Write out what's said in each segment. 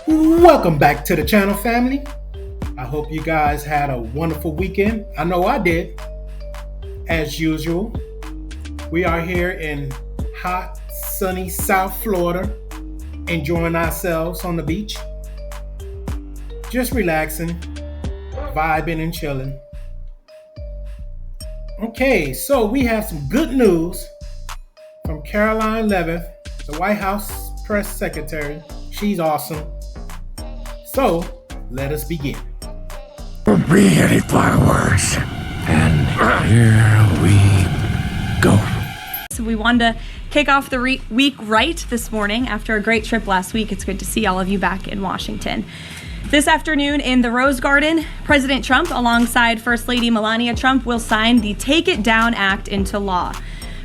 Welcome back to the channel, family. I hope you guys had a wonderful weekend. I know I did. As usual, we are here in hot, sunny South Florida, enjoying ourselves on the beach. Just relaxing, vibing and chilling. Okay, so we have some good news from Karoline Leavitt, the White House press secretary. She's awesome. So, let us begin. Don't be any fireworks. And here we go. So we wanted to kick off the week right this morning after a great trip last week. It's good to see all of you back in Washington. This afternoon in the Rose Garden, President Trump, alongside First Lady Melania Trump, will sign the Take It Down Act into law.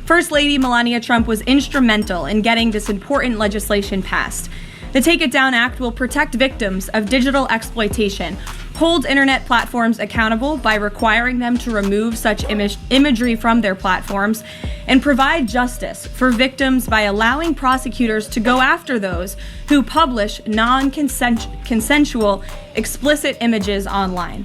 First Lady Melania Trump was instrumental in getting this important legislation passed. The Take It Down Act will protect victims of digital exploitation, hold internet platforms accountable by requiring them to remove such imagery from their platforms, and provide justice for victims by allowing prosecutors to go after those who publish non-consensual, explicit images online.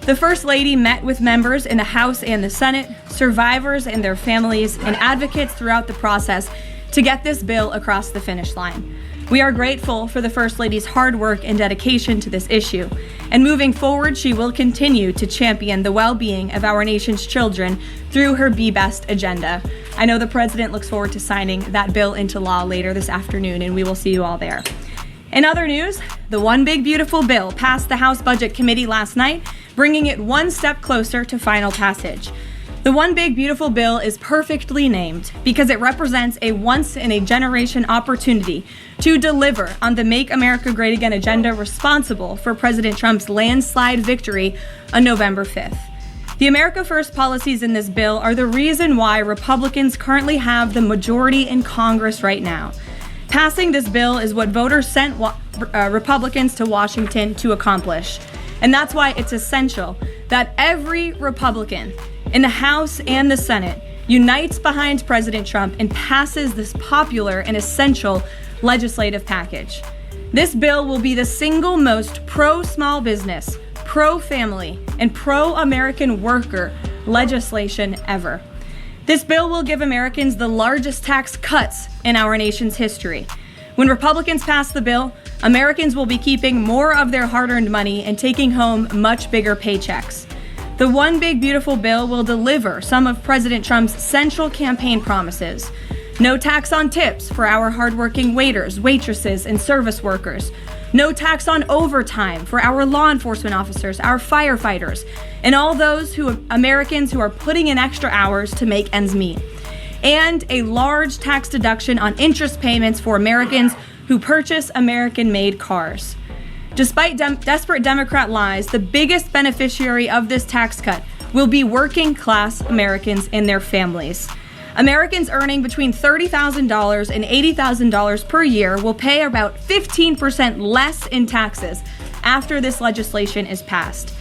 The First Lady met with members in the House and the Senate, survivors and their families, and advocates throughout the process to get this bill across the finish line. We are grateful for the First Lady's hard work and dedication to this issue, and moving forward, she will continue to champion the well-being of our nation's children through her Be Best agenda. I know the President looks forward to signing that bill into law later this afternoon, and we will see you all there. In other news, the One Big Beautiful Bill passed the House Budget Committee last night, bringing it one step closer to final passage. The One Big Beautiful Bill is perfectly named because it represents a once-in-a-generation opportunity to deliver on the Make America Great Again agenda responsible for President Trump's landslide victory on November 5th. The America First policies in this bill are the reason why Republicans currently have the majority in Congress right now. Passing this bill is what voters sent Republicans to Washington to accomplish. And that's why it's essential that every Republican in the House and the Senate unites behind President Trump and passes this popular and essential legislative package. This bill will be the single most pro-small business, pro-family, and pro-American worker legislation ever. This bill will give Americans the largest tax cuts in our nation's history. When Republicans pass the bill, Americans will be keeping more of their hard-earned money and taking home much bigger paychecks. The One Big Beautiful Bill will deliver some of President Trump's central campaign promises. No tax on tips for our hardworking waiters, waitresses, and service workers. No tax on overtime for our law enforcement officers, our firefighters, and all those Americans who are putting in extra hours to make ends meet. And a large tax deduction on interest payments for Americans who purchase American-made cars. Despite desperate Democrat lies, the biggest beneficiary of this tax cut will be working-class Americans and their families. Americans earning between $30,000 and $80,000 per year will pay about 15% less in taxes after this legislation is passed.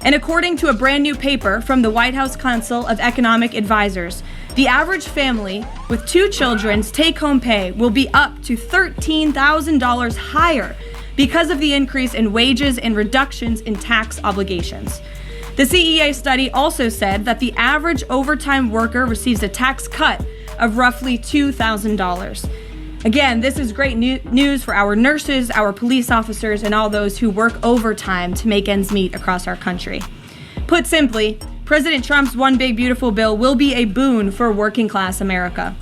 And according to a brand new paper from the White House Council of Economic Advisors, the average family with 2 children's take-home pay will be up to $13,000 higher because of the increase in wages and reductions in tax obligations. The CEA study also said that the average overtime worker receives a tax cut of roughly $2,000. Again, this is great news for our nurses, our police officers, and all those who work overtime to make ends meet across our country. Put simply, President Trump's One Big Beautiful Bill will be a boon for working-class America.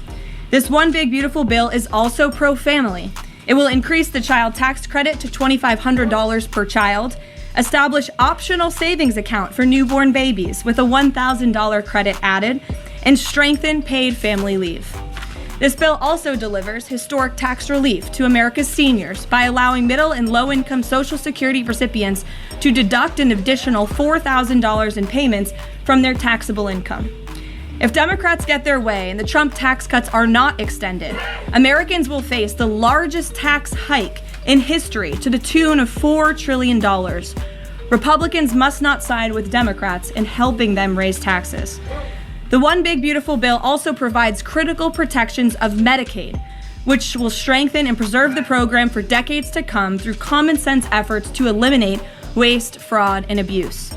This One Big Beautiful Bill is also pro-family. It will increase the child tax credit to $2,500 per child, establish optional savings account for newborn babies with a $1,000 credit added, and strengthen paid family leave. This bill also delivers historic tax relief to America's seniors by allowing middle and low-income Social Security recipients to deduct an additional $4,000 in payments from their taxable income. If Democrats get their way and the Trump tax cuts are not extended, Americans will face the largest tax hike in history to the tune of $4 trillion. Republicans must not side with Democrats in helping them raise taxes. The One Big Beautiful Bill also provides critical protections of Medicaid, which will strengthen and preserve the program for decades to come through common sense efforts to eliminate waste, fraud, and abuse.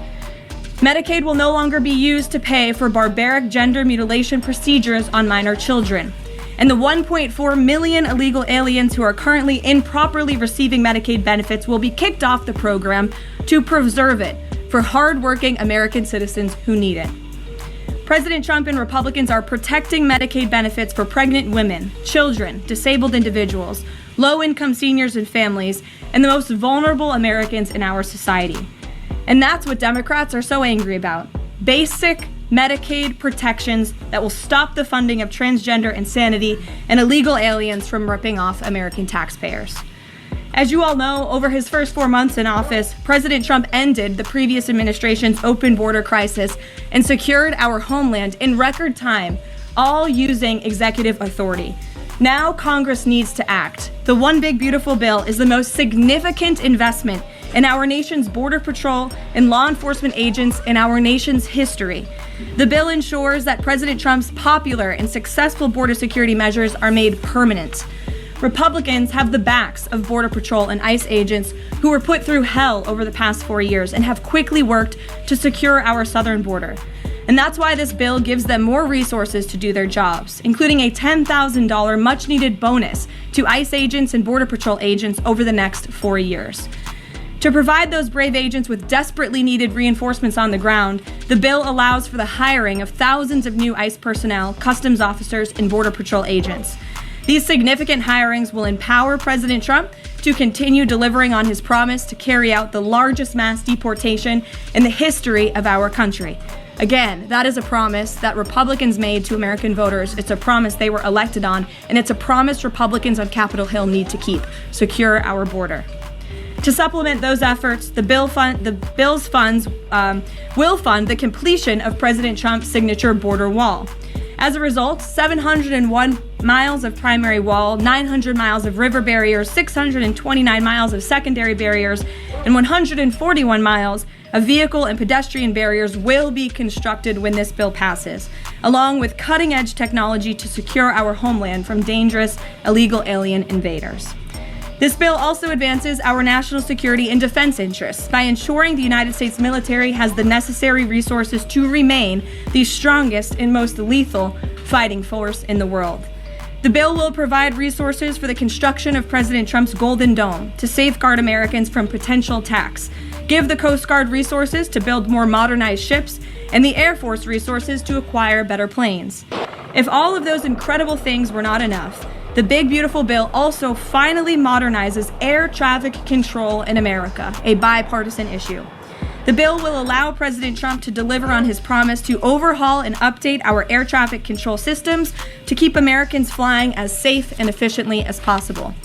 Medicaid will no longer be used to pay for barbaric gender mutilation procedures on minor children. And the 1.4 million illegal aliens who are currently improperly receiving Medicaid benefits will be kicked off the program to preserve it for hardworking American citizens who need it. President Trump and Republicans are protecting Medicaid benefits for pregnant women, children, disabled individuals, low-income seniors and families, and the most vulnerable Americans in our society. And that's what Democrats are so angry about. Basic Medicaid protections that will stop the funding of transgender insanity and illegal aliens from ripping off American taxpayers. As you all know, over his first 4 months in office, President Trump ended the previous administration's open border crisis and secured our homeland in record time, all using executive authority. Now Congress needs to act. The One Big Beautiful Bill is the most significant investment in our nation's border patrol and law enforcement agents in our nation's history. The bill ensures that President Trump's popular and successful border security measures are made permanent. Republicans have the backs of Border Patrol and ICE agents who were put through hell over the past 4 years and have quickly worked to secure our southern border. And that's why this bill gives them more resources to do their jobs, including a $10,000 much-needed bonus to ICE agents and Border Patrol agents over the next 4 years. To provide those brave agents with desperately needed reinforcements on the ground, the bill allows for the hiring of thousands of new ICE personnel, customs officers, and Border Patrol agents. These significant hirings will empower President Trump to continue delivering on his promise to carry out the largest mass deportation in the history of our country. Again, that is a promise that Republicans made to American voters. It's a promise they were elected on, and it's a promise Republicans on Capitol Hill need to keep: secure our border. To supplement those efforts, the bill's funds will fund the completion of President Trump's signature border wall. As a result, 701 miles of primary wall, 900 miles of river barriers, 629 miles of secondary barriers, and 141 miles of vehicle and pedestrian barriers will be constructed when this bill passes, along with cutting-edge technology to secure our homeland from dangerous illegal alien invaders. This bill also advances our national security and defense interests by ensuring the United States military has the necessary resources to remain the strongest and most lethal fighting force in the world. The bill will provide resources for the construction of President Trump's Golden Dome to safeguard Americans from potential attacks, give the Coast Guard resources to build more modernized ships, and the Air Force resources to acquire better planes. If all of those incredible things were not enough, the Big Beautiful Bill also finally modernizes air traffic control in America, a bipartisan issue. The bill will allow President Trump to deliver on his promise to overhaul and update our air traffic control systems to keep Americans flying as safe and efficiently as possible.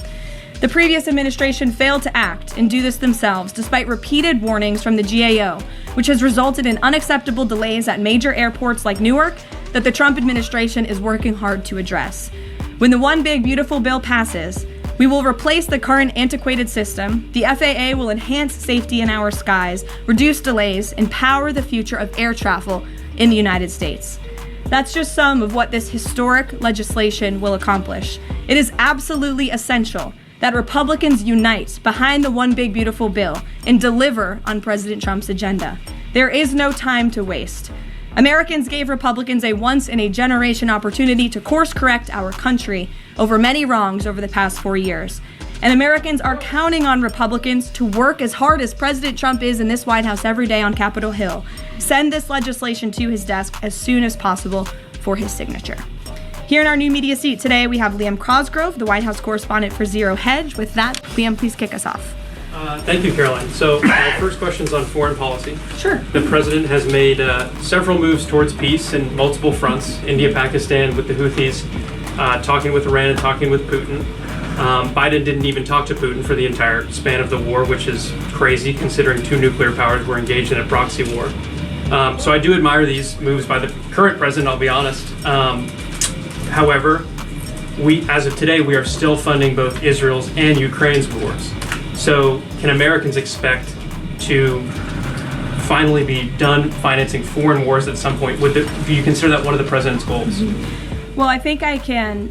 The previous administration failed to act and do this themselves, despite repeated warnings from the GAO, which has resulted in unacceptable delays at major airports like Newark that the Trump administration is working hard to address. When the One Big Beautiful Bill passes, we will replace the current antiquated system, the FAA will enhance safety in our skies, reduce delays, and power the future of air travel in the United States. That's just some of what this historic legislation will accomplish. It is absolutely essential that Republicans unite behind the One Big Beautiful Bill and deliver on President Trump's agenda. There is no time to waste. Americans gave Republicans a once-in-a-generation opportunity to course-correct our country over many wrongs over the past 4 years. And Americans are counting on Republicans to work as hard as President Trump is in this White House every day on Capitol Hill. Send this legislation to his desk as soon as possible for his signature. Here in our new media seat today, we have Liam Cosgrove, the White House correspondent for Zero Hedge. With that, Liam, please kick us off. Thank you, Caroline. So my first question is on foreign policy. Sure. The president has made several moves towards peace in multiple fronts: India, Pakistan with the Houthis, talking with Iran and talking with Putin. Biden didn't even talk to Putin for the entire span of the war, which is crazy considering two nuclear powers were engaged in a proxy war. So I do admire these moves by the current president, I'll be honest. However, as of today, we are still funding both Israel's and Ukraine's wars. So can Americans expect to finally be done financing foreign wars at some point? Do you consider that one of the president's goals? Well, I think I can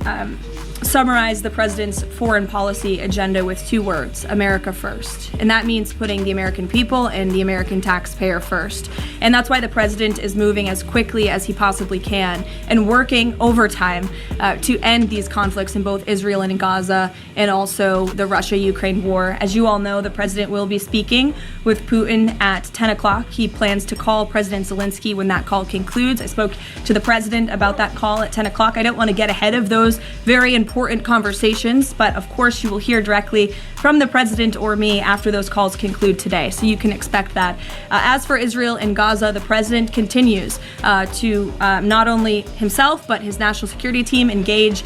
summarize the president's foreign policy agenda with 2 words: America first. And that means putting the American people and the American taxpayer first. And that's why the president is moving as quickly as he possibly can and working overtime to end these conflicts in both Israel and in Gaza, and also the Russia-Ukraine war. As you all know, the president will be speaking with Putin at 10 o'clock. He plans to call President Zelensky when that call concludes. I spoke to the president about that call at 10 o'clock. I don't want to get ahead of those very important conversations, but of course you will hear directly from the president or me after those calls conclude today, so you can expect that. As for Israel and Gaza, the president continues to not only himself but his national security team engage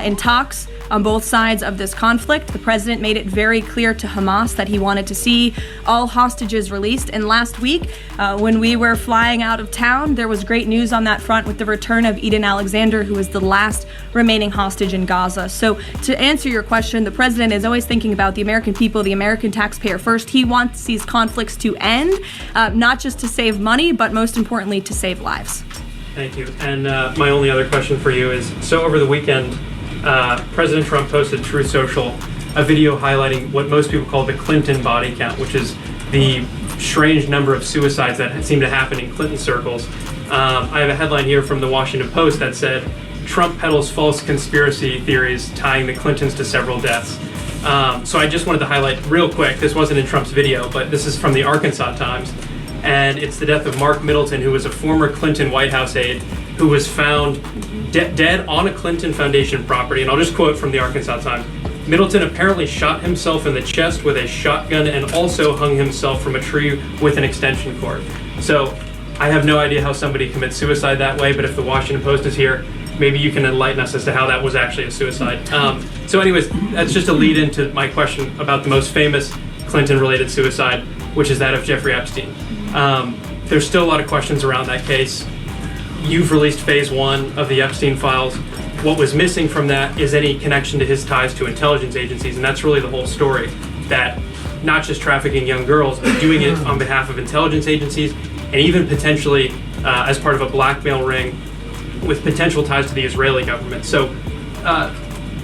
in talks on both sides of this conflict. The president made it very clear to Hamas that he wanted to see all hostages released. And last week, when we were flying out of town, there was great news on that front with the return of Eden Alexander, who is the last remaining hostage in Gaza. So to answer your question, the president is always thinking about the American people, the American taxpayer first. He wants these conflicts to end, not just to save money, but most importantly, to save lives. Thank you. And my only other question for you is, so over the weekend, President Trump posted Truth Social a video highlighting what most people call the Clinton body count, which is the strange number of suicides that seem to happen in Clinton circles. I have a headline here from the Washington Post that said, Trump peddles false conspiracy theories tying the Clintons to several deaths. So I just wanted to highlight real quick, this wasn't in Trump's video, but this is from the Arkansas Times, and it's the death of Mark Middleton, who was a former Clinton White House aide who was found dead on a Clinton Foundation property. And I'll just quote from the Arkansas Times. Middleton apparently shot himself in the chest with a shotgun and also hung himself from a tree with an extension cord. So I have no idea how somebody commits suicide that way, but if the Washington Post is here, maybe you can enlighten us as to how that was actually a suicide. So anyways, that's just a lead into my question about the most famous Clinton-related suicide, which is that of Jeffrey Epstein. There's still a lot of questions around that case. You've released phase 1 of the Epstein files. What was missing from that is any connection to his ties to intelligence agencies, and that's really the whole story, that not just trafficking young girls, but doing it on behalf of intelligence agencies, and even potentially as part of a blackmail ring with potential ties to the Israeli government. So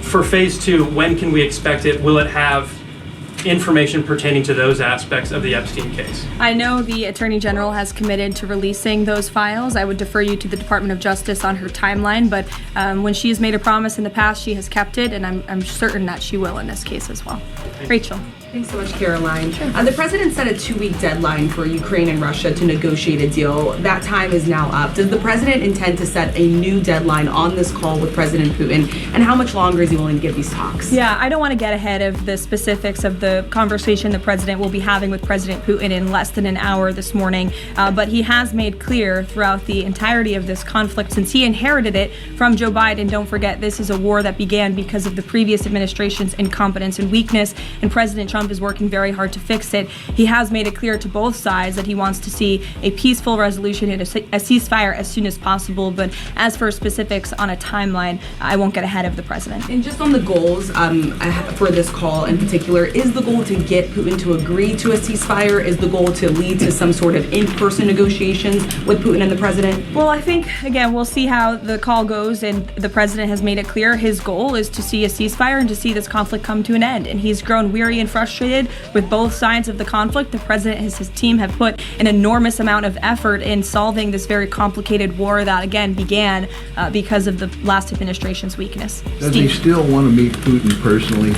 for phase 2, when can we expect it? Will it have information pertaining to those aspects of the Epstein case? I know the Attorney General has committed to releasing those files. I would defer you to the Department of Justice on her timeline, but when she has made a promise in the past, she has kept it, and I'm certain that she will in this case as well. Rachel. Thanks so much, Karoline. The president set a 2-week deadline for Ukraine and Russia to negotiate a deal. That time is now up. Does the president intend to set a new deadline on this call with President Putin? And how much longer is he willing to give these talks? Yeah, I don't want to get ahead of the specifics of the conversation the president will be having with President Putin in less than an hour this morning. But he has made clear throughout the entirety of this conflict, since he inherited it from Joe Biden. Don't forget, this is a war that began because of the previous administration's incompetence and weakness, and President Trump is working very hard to fix it. He has made it clear to both sides that he wants to see a peaceful resolution and a ceasefire as soon as possible. But as for specifics on a timeline, I won't get ahead of the president. And just on the goals for this call in particular, is the goal to get Putin to agree to a ceasefire? Is the goal to lead to some sort of in-person negotiations with Putin and the president? Well, I think, again, we'll see how the call goes, and the president has made it clear his goal is to see a ceasefire and to see this conflict come to an end. And he's grown weary and frustrated with both sides of the conflict. The president and his team have put an enormous amount of effort in solving this very complicated war that, again, began because of the last administration's weakness. Does he still want to meet Putin personally?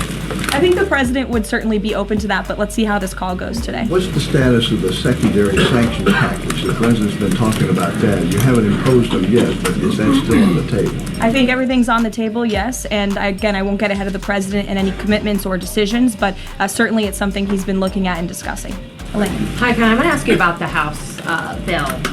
I think the president would certainly be open to that, but let's see how this call goes today. What's the status of the secondary sanctions package? The president's been talking about that. You haven't imposed them yet, but is that still on the table? I think everything's on the table, yes. And again, I won't get ahead of the president in any commitments or decisions, but certainly it's something he's been looking at and discussing. Elaine. Hi, Ken. I want to ask you about the House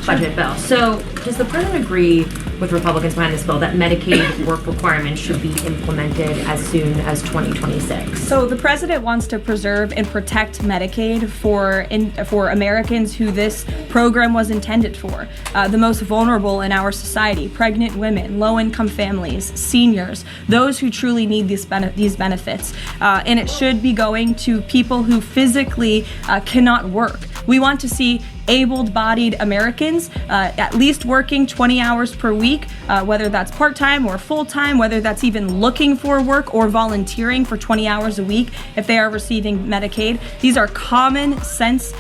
budget bill. So does the president agree with Republicans behind this bill that Medicaid work requirements should be implemented as soon as 2026? So the president wants to preserve and protect Medicaid for Americans who this program was intended for, the most vulnerable in our society: pregnant women, low-income families, seniors, those who truly need these benefits. And it should be going to people who physically cannot work. We want to see able-bodied Americans, at least working 20 hours per week, whether that's part-time or full-time, whether that's even looking for work or volunteering for 20 hours a week if they are receiving Medicaid. These are common sense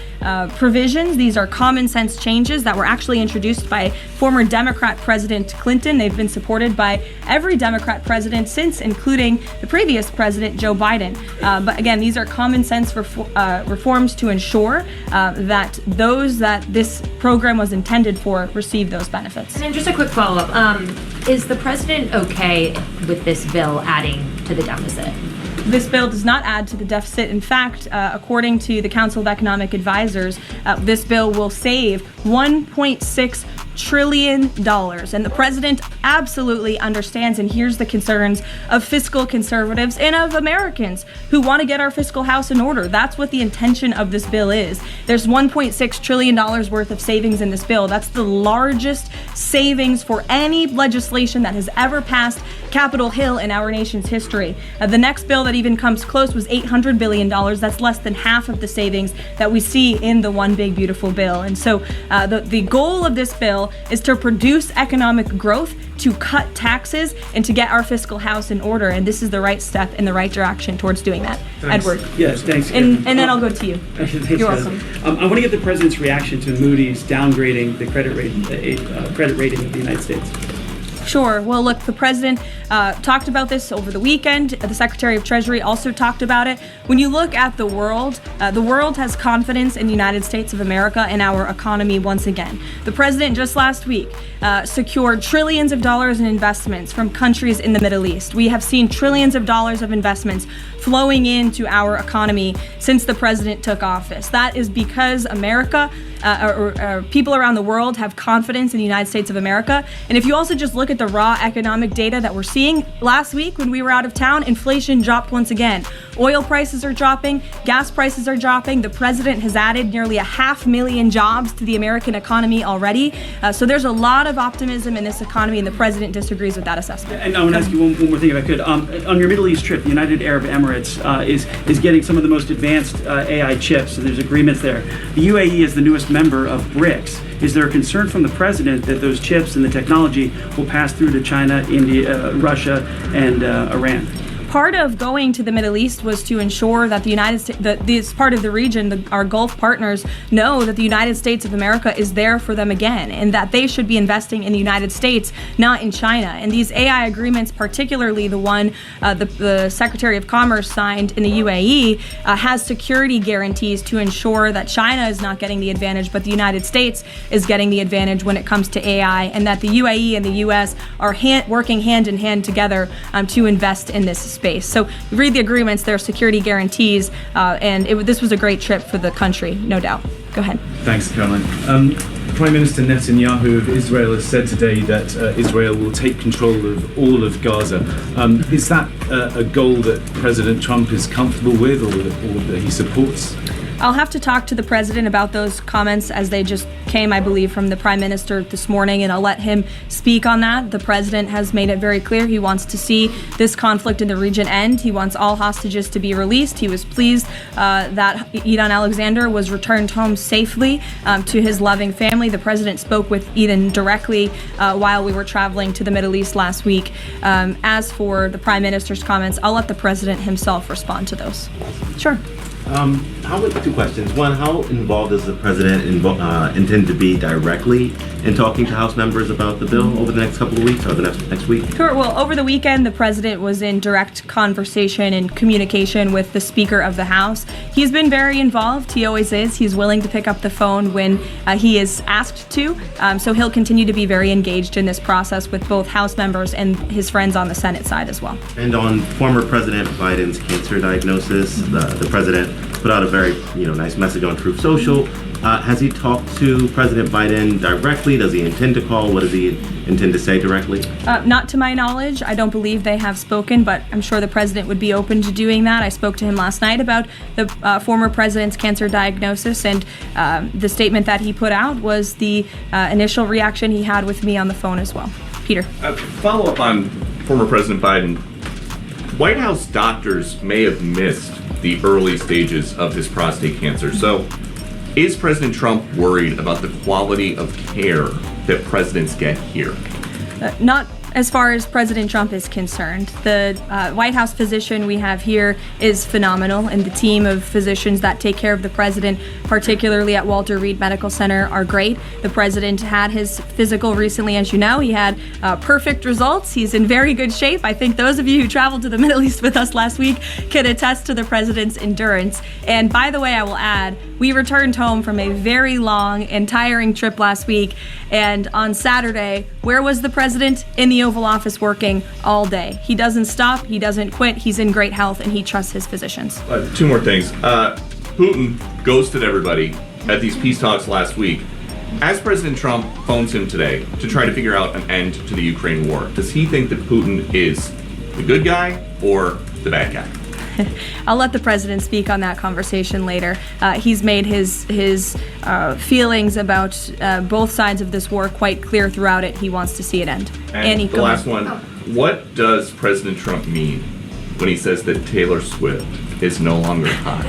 provisions. These are common sense changes that were actually introduced by former Democrat President Clinton. They've been supported by every Democrat president since, including the previous president, Joe Biden. But again, these are common sense reforms to ensure that those that this program was intended for receive those benefits. And then just a quick follow-up. Is the president okay with this bill adding to the deficit? This bill does not add to the deficit. In fact, according to the Council of Economic Advisors, this bill will save $1.6 trillion. And the president absolutely understands and hears the concerns of fiscal conservatives and of Americans who want to get our fiscal house in order. That's what the intention of this bill is. There's $1.6 trillion worth of savings in this bill. That's the largest savings for any legislation that has ever passed Capitol Hill in our nation's history. The next bill that even comes close was $800 billion. That's less than half of the savings that we see in the One Big Beautiful Bill. And so the goal of this bill is to produce economic growth, to cut taxes, and to get our fiscal house in order. And this is the right step in the right direction towards doing that. Thanks. Edward. Yes, thanks. And then I'll go to you. Thanks, You're President. welcome. I want to get the president's reaction to Moody's downgrading the credit rating of the United States. Sure. Well, look, the president talked about this over the weekend. The Secretary of Treasury also talked about it. When you look at the world has confidence in the United States of America and our economy once again. The president just last week secured trillions of dollars in investments from countries in the Middle East. We have seen trillions of dollars of investments flowing into our economy since the president took office. That is because America or people around the world have confidence in the United States of America. And if you also just look at the raw economic data that we're seeing, last week when we were out of town, inflation dropped once again. Oil prices are dropping, gas prices are dropping. The president has added nearly 500,000 jobs to the American economy already. So there's a lot of optimism in this economy, and the president disagrees with that assessment. And I want to ask you one more thing, if I could. On your Middle East trip, the United Arab Emirates is getting some of the most advanced AI chips, so there's agreements there. The UAE is the newest member of BRICS. Is there a concern from the president that those chips and the technology will pass through to China, India, Russia, and Iran? Part of going to the Middle East was to ensure that the United States, that this part of the region, our Gulf partners, know that the United States of America is there for them again, and that they should be investing in the United States, not in China. And these AI agreements, particularly the one the Secretary of Commerce signed in the UAE, has security guarantees to ensure that China is not getting the advantage, but the United States is getting the advantage when it comes to AI, and that the UAE and the U.S. are working hand in hand together to invest in this space. So you read the agreements, there are security guarantees, and this was a great trip for the country, no doubt. Go ahead. Thanks, Caroline. Prime Minister Netanyahu of Israel has said today that Israel will take control of all of Gaza. Is that a goal that President Trump is comfortable with or that he supports? I'll have to talk to the president about those comments as they just came, I believe, from the prime minister this morning, and I'll let him speak on that. The president has made it very clear he wants to see this conflict in the region end. He wants all hostages to be released. He was pleased that Eden Alexander was returned home safely to his loving family. The president spoke with Eden directly while we were traveling to the Middle East last week. As for the prime minister's comments, I'll let the president himself respond to those. Sure. Two questions. One, how involved does the president intend to be directly in talking to House members about the bill over the next couple of weeks or the next week? Sure. Well, over the weekend, the president was in direct conversation and communication with the Speaker of the House. He's been very involved. He always is. He's willing to pick up the phone when he is asked to. So he'll continue to be very engaged in this process with both House members and his friends on the Senate side as well. And on former President Biden's cancer diagnosis, the president put out a very nice message on Truth Social. Has he talked to President Biden directly? Does he intend to call? What does he intend to say directly? Not to my knowledge. I don't believe they have spoken, but I'm sure the president would be open to doing that. I spoke to him last night about the former president's cancer diagnosis, and the statement that he put out was the initial reaction he had with me on the phone as well. Peter. Follow up on former President Biden. White House doctors may have missed the early stages of his prostate cancer. So Is President Trump worried about the quality of care that presidents get here? Not as far as President Trump is concerned. The White House physician we have here is phenomenal, and the team of physicians that take care of the president, particularly at Walter Reed Medical Center, are great. The president had his physical recently, as you know. He had perfect results. He's in very good shape. I think those of you who traveled to the Middle East with us last week can attest to the president's endurance. And by the way, I will add, we returned home from a very long and tiring trip last week, and on Saturday, where was the president? In the Oval Office working all day. He doesn't stop, he doesn't quit, he's in great health, and he trusts his physicians. Two more things. Putin ghosted everybody at these peace talks last week. As President Trump phones him today to try to figure out an end to the Ukraine war, does he think that Putin is the good guy or the bad guy? I'll let the president speak on that conversation later. He's made his feelings about both sides of this war quite clear throughout it. He wants to see it end. And Annie, the last one, what does President Trump mean when he says that Taylor Swift is no longer hot?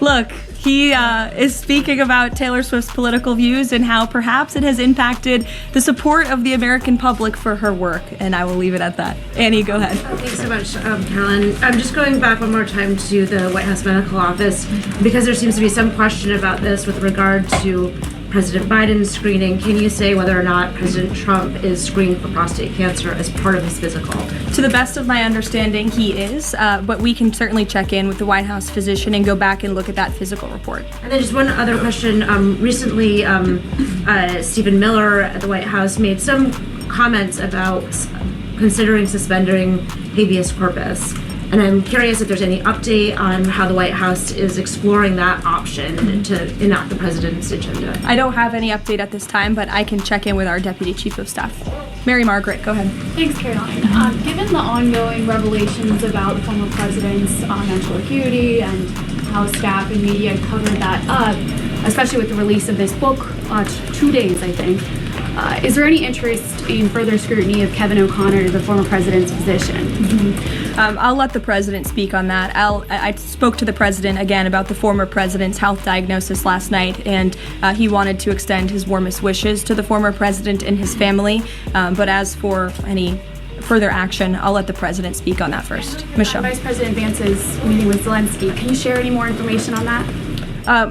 Look, he is speaking about Taylor Swift's political views and how perhaps it has impacted the support of the American public for her work, and I will leave it at that. Annie, go ahead. Thanks so much, Caroline. I'm just going back one more time to the White House Medical Office because there seems to be some question about this with regard to President Biden's screening. Can you say whether or not President Trump is screened for prostate cancer as part of his physical? To the best of my understanding, he is, but we can certainly check in with the White House physician and go back and look at that physical report. And then just one other question. Recently, Stephen Miller at the White House made some comments about considering suspending habeas corpus. And I'm curious if there's any update on how the White House is exploring that option to enact the president's agenda. I don't have any update at this time, but I can check in with our Deputy Chief of Staff. Mary Margaret, go ahead. Thanks, Caroline. Given the ongoing revelations about the former president's mental acuity and how staff and media covered that up, especially with the release of this book, 2 days, I think, is there any interest in further scrutiny of Kevin O'Connor, the former president's physician? I'll let the president speak on that. I spoke to the president again about the former president's health diagnosis last night, and he wanted to extend his warmest wishes to the former president and his family. But as for any further action, I'll let the president speak on that first. Michelle. Vice President Vance's meeting with Zelensky. Can you share any more information on that?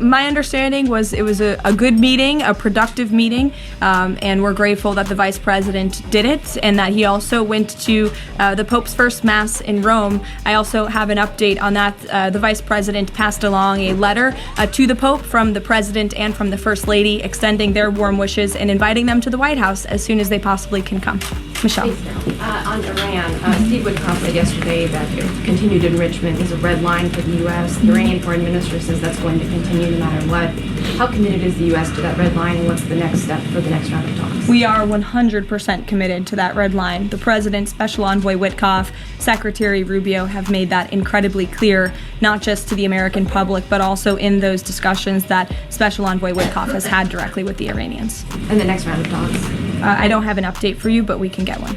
My understanding was it was a good meeting, a productive meeting, and we're grateful that the vice president did it and that he also went to the Pope's first Mass in Rome. I also have an update on that. The vice president passed along a letter to the Pope from the president and from the First Lady extending their warm wishes and inviting them to the White House as soon as they possibly can come. Michelle. On Iran, Steve Witkoff said yesterday that continued enrichment is a red line for the U.S. The Iranian foreign minister says that's going to continue no matter what. How committed is the U.S. to that red line, and what's the next step for the next round of talks? We are 100% committed to that red line. The President, Special Envoy Witkoff, Secretary Rubio have made that incredibly clear, not just to the American public, but also in those discussions that Special Envoy Witkoff has had directly with the Iranians. And the next round of talks? I don't have an update for you, but we can get one.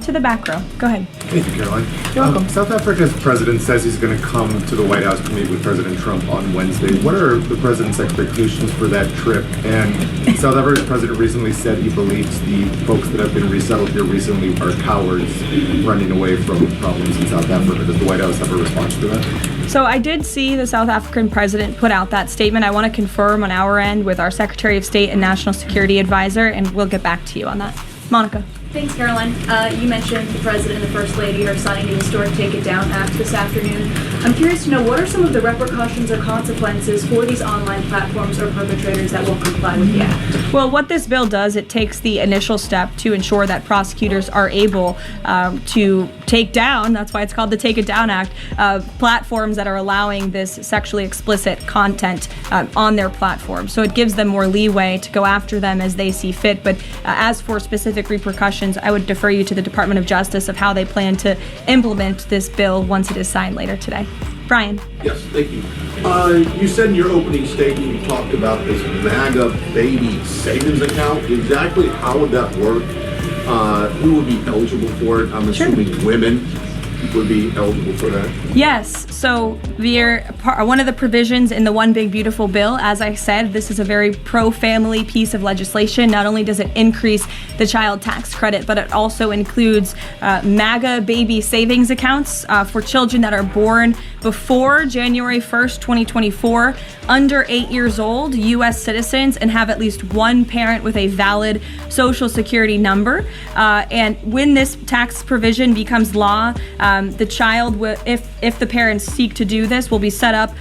To the back row. Go ahead. Thank you, Caroline. You're welcome. South Africa's president says he's going to come to the White House to meet with President Trump on Wednesday. What are the president's expectations for that trip? And South Africa's president recently said he believes the folks that have been resettled here recently are cowards running away from problems in South Africa. Does the White House have a response to that? So I did see the South African president put out that statement. I want to confirm on our end with our Secretary of State and National Security Advisor, and we'll get back to you on that. Monica. Thanks, Caroline. You mentioned the President and the First Lady are signing the historic Take It Down Act this afternoon. I'm curious to know, what are some of the repercussions or consequences for these online platforms or perpetrators that won't comply with the act? Well, what this bill does, it takes the initial step to ensure that prosecutors are able to take down, that's why it's called the Take It Down Act, platforms that are allowing this sexually explicit content on their platform. So it gives them more leeway to go after them as they see fit. But as for specific repercussions, I would defer you to the Department of Justice of how they plan to implement this bill once it is signed later today. Brian. Yes, thank you. You said in your opening statement, you talked about this MAGA baby savings account. Exactly how would that work? Who would be eligible for it? I'm assuming women. would be eligible for that? Yes. So one of the provisions in the One Big Beautiful Bill, as I said, this is a very pro-family piece of legislation. Not only does it increase the child tax credit, but it also includes MAGA baby savings accounts for children that are born before January 1st, 2024, under 8 years old, U.S. citizens, and have at least one parent with a valid Social Security number. And when this tax provision becomes law, the child, if the parents seek to do this, will be set up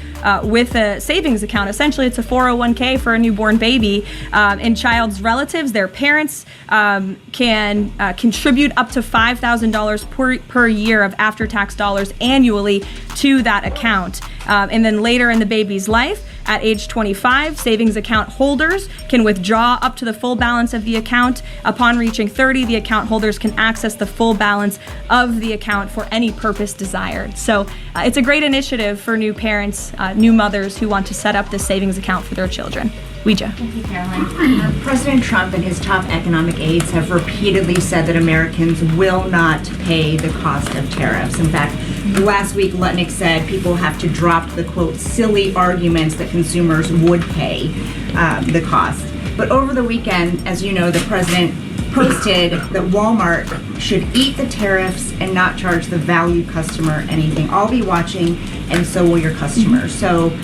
with a savings account. Essentially, it's a 401k for a newborn baby. And child's relatives, their parents, can contribute up to $5,000 per year of after-tax dollars annually to that account. And then later in the baby's life, at age 25, savings account holders can withdraw up to the full balance of the account. Upon reaching 30, the account holders can access the full balance of the account for any purpose desired. So it's a great initiative for new parents, new mothers who want to set up this savings account for their children. Ouija. Thank you, Caroline. President Trump and his top economic aides have repeatedly said that Americans will not pay the cost of tariffs. In fact, last week, Lutnick said people have to drop the, quote, silly arguments that consumers would pay the cost. But over the weekend, as you know, the president posted that Walmart should eat the tariffs and not charge the value customer anything. I'll be watching, and so will your customers. So,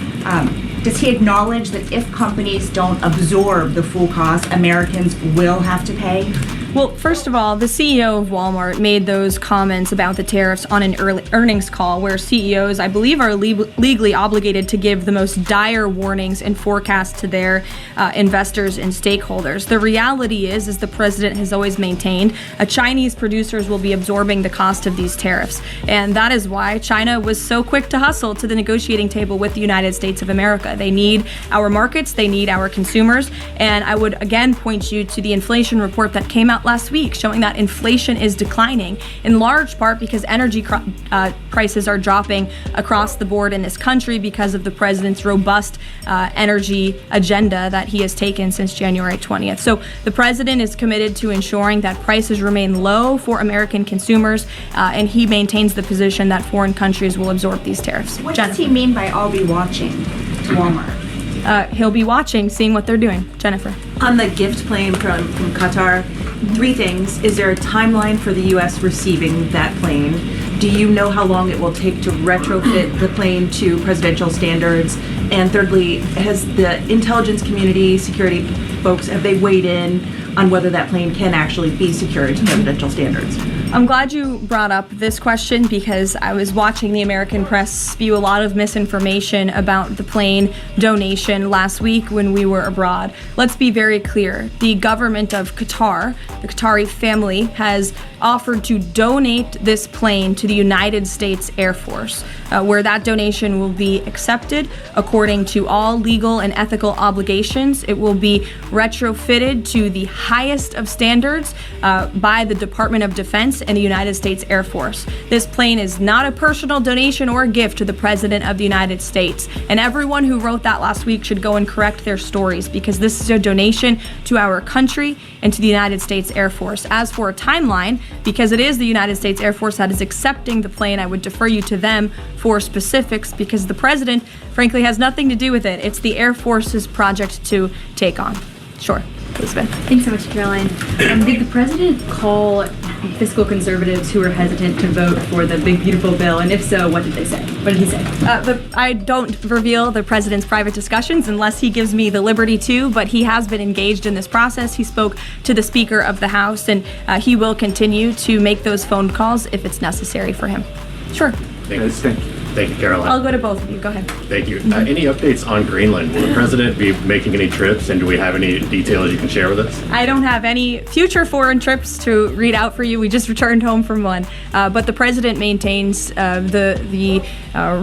does he acknowledge that if companies don't absorb the full cost, Americans will have to pay? Well, first of all, the CEO of Walmart made those comments about the tariffs on an earnings call where CEOs, I believe, are legally obligated to give the most dire warnings and forecasts to their investors and stakeholders. The reality is, as the president has always maintained, Chinese producers will be absorbing the cost of these tariffs. And that is why China was so quick to hustle to the negotiating table with the United States of America. They need our markets, they need our consumers. And I would again point you to the inflation report that came out last week showing that inflation is declining in large part because energy prices are dropping across the board in this country because of the president's robust energy agenda that he has taken since January 20th. So the president is committed to ensuring that prices remain low for American consumers, and he maintains the position that foreign countries will absorb these tariffs. What does he mean by I'll be watching to Walmart? He'll be watching, seeing what they're doing. Jennifer. On the gift plane from Qatar, 3 things. Is there a timeline for the U.S. receiving that plane? Do you know how long it will take to retrofit the plane to presidential standards? And thirdly, has the intelligence community, security folks, have they weighed in on whether that plane can actually be secured to presidential standards? I'm glad you brought up this question because I was watching the American press spew a lot of misinformation about the plane donation last week when we were abroad. Let's be very clear. The government of Qatar, the Qatari family, has offered to donate this plane to the United States Air Force, where that donation will be accepted according to all legal and ethical obligations. It will be retrofitted to the highest of standards by the Department of Defense and the United States Air Force. This plane is not a personal donation or a gift to the President of the United States. And everyone who wrote that last week should go and correct their stories because this is a donation to our country and to the United States Air Force. As for a timeline, because it is the United States Air Force that is accepting the plane, I would defer you to them for specifics because the President, frankly, has nothing to do with it. It's the Air Force's project to take on. Sure. Elizabeth. Thanks so much, Caroline. Did the president call fiscal conservatives who were hesitant to vote for the Big Beautiful Bill? And if so, what did they say? What did he say? I don't reveal the president's private discussions unless he gives me the liberty to, but he has been engaged in this process. He spoke to the Speaker of the House, and he will continue to make those phone calls if it's necessary for him. Sure. Thank you, Caroline. I'll go to both of you. Go ahead. Thank you. Any updates on Greenland? Will the president be making any trips, and do we have any details you can share with us? I don't have any future foreign trips to read out for you. We just returned home from one. But the president maintains the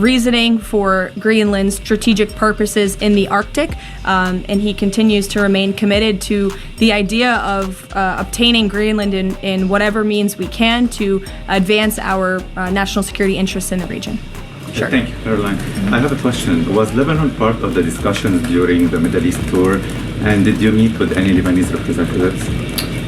reasoning for Greenland's strategic purposes in the Arctic, and he continues to remain committed to the idea of obtaining Greenland in whatever means we can to advance our national security interests in the region. Sure. Thank you, Caroline. I have a question. Was Lebanon part of the discussions during the Middle East tour, and did you meet with any Lebanese representatives?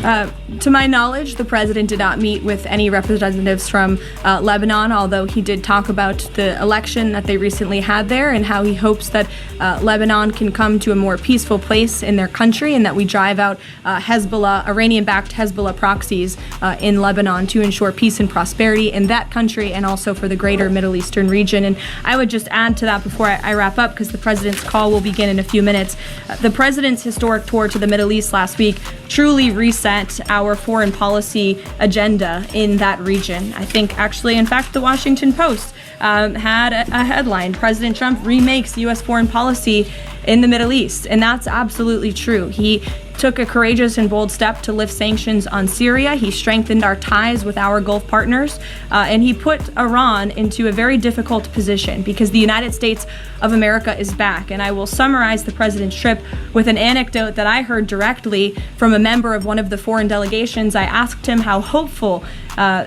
To my knowledge, the president did not meet with any representatives from Lebanon, although he did talk about the election that they recently had there and how he hopes that Lebanon can come to a more peaceful place in their country and that we drive out Iranian-backed Hezbollah proxies in Lebanon to ensure peace and prosperity in that country and also for the greater Middle Eastern region. And I would just add to that before I wrap up, because the president's call will begin in a few minutes. The president's historic tour to the Middle East last week truly reset our foreign policy agenda in that region. I think actually, in fact, the Washington Post had a headline, President Trump remakes U.S. foreign policy in the Middle East. And that's absolutely true. He took a courageous and bold step to lift sanctions on Syria. He strengthened our ties with our Gulf partners, and he put Iran into a very difficult position because the United States of America is back. And I will summarize the president's trip with an anecdote that I heard directly from a member of one of the foreign delegations. I asked him how hopeful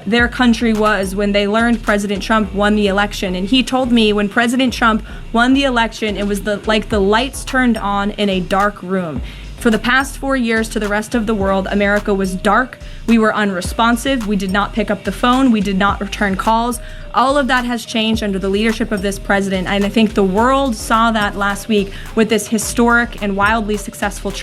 their country was when they learned President Trump won the election. And he told me when President Trump won the election, it was like the lights turned on in a dark room. For the past 4 years to the rest of the world, America was dark. We were unresponsive. We did not pick up the phone. We did not return calls. All of that has changed under the leadership of this president. And I think the world saw that last week with this historic and wildly successful trip.